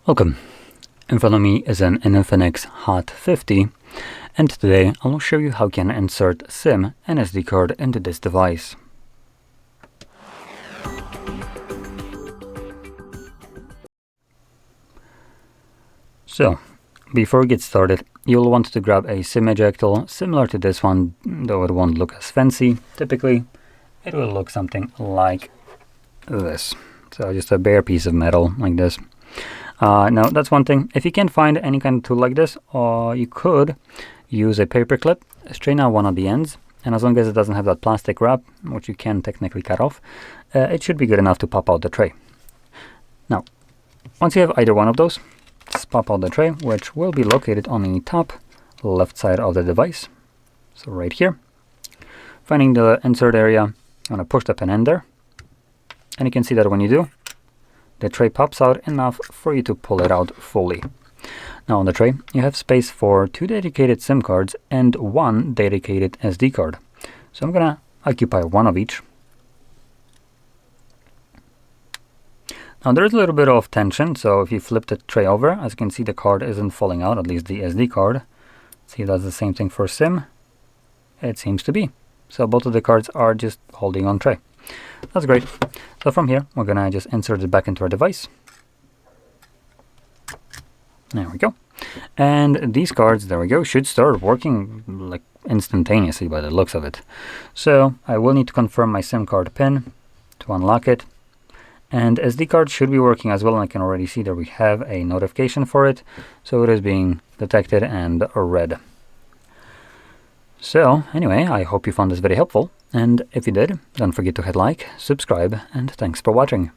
Welcome. In front of me is an INFINIX Hot 50, and today I'll show you how you can insert SIM and SD card into this device. So, before we get started, you'll want to grab a SIM ejector similar to this one, though it won't look as fancy. Typically, it will look something like this. So just a bare piece of metal like this. Now that's one thing. If you can't find any kind of tool like this, you could use a paperclip, straighten out one of the ends, and as long as it doesn't have that plastic wrap, which you can technically cut off, it should be good enough to pop out the tray. Now, once you have either one of those, just pop out the tray, which will be located on the top left side of the device. So right here. Finding the insert area, I'm going to push the pin in there, and you can see that when you do, the tray pops out enough for you to pull it out fully. Now on the tray, you have space for 2 dedicated SIM cards and 1 dedicated SD card. So I'm going to occupy one of each. Now there's a little bit of tension, so if you flip the tray over, as you can see, the card isn't falling out, at least the SD card. See, that's the same thing for SIM. It seems to be. So both of the cards are just holding on tray. That's great. So from here, we're going to just insert it back into our device. There we go. And these cards, there we go, should start working like instantaneously by the looks of it. So I will need to confirm my SIM card pin to unlock it. And SD card should be working as well. And I can already see that we have a notification for it. So it is being detected and read. So anyway, I hope you found this very helpful. And if you did, don't forget to hit like, subscribe, and thanks for watching.